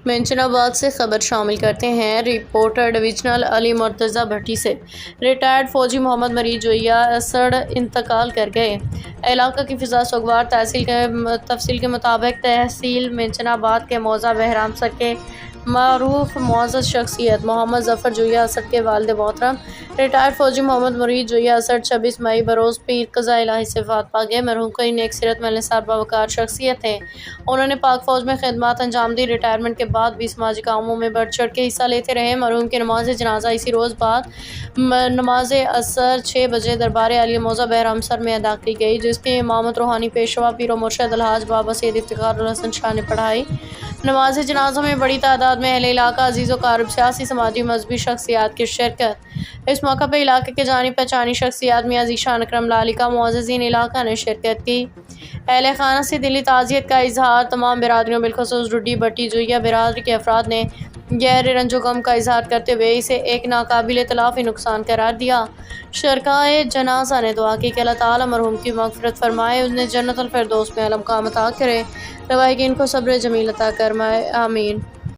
Mention آباد سے خبر شامل کرتے ہیں۔ رپورٹر ڈویژنل علی مرتضیٰ بھٹی سے ریٹائرڈ فوجی محمد مرید جویہ اسڑ انتقال کر گئے۔ علاقہ کی فضا سوگوار۔ تفصیل کے مطابق تحصیل مینشن آباد کے موضع بہرام سر کے معروف معزز شخصیت محمد ظفر جویہ اسڑ کے والد محترم ریٹائرڈ فوجی محمد مرید جویہ اسڑ 26 مئی بروز پیر قضاء الہی سے وفات پا گئے۔ مرحوم کئی نیک سیرت ملنسار باوقار شخصیت تھے۔ انہوں نے پاک فوج میں خدمات انجام دی۔ ریٹائرمنٹ کے بعد بھی سماجی کاموں میں بڑھ چڑھ کے حصہ لیتے رہے۔ مرحوم کی نماز جنازہ اسی روز بعد نماز عصر 6 بجے دربار عالیہ موضع بہرام سر میں ادا کی گئی، جس کی امامت روحانی پیشوا پیر و مرشد الحاج بابا سید افتخار الحسن شاہ نے پڑھائی۔ نماز جنازہ میں بڑی تعداد میں اہل علاقہ، عزیز و اقارب، سیاسی، سماجی، مذہبی شخصیات کی شرکت۔ اس موقع پہ علاقے کے جانی پہچانی شخصیات میاں ذیشان اکرم لالی کا معززین علاقہ نے شرکت کی۔ اہل خانہ سے دلی تعزیت کا اظہار۔ تمام برادریوں بالخصوص ڈڈی بھٹی جویہ برادری کے افراد نے گہرے رنج و غم کا اظہار کرتے ہوئے اسے ایک ناقابل تلافی نقصان قرار دیا۔ شرکائے جنازہ نے دعا کی کہ اللہ تعالیٰ مرحوم کی مغفرت فرمائے، انہیں جنت الفردوس میں اعلی مقام عطا کرے، لواحقین کو صبر جمیل عطا فرمائے، آمین۔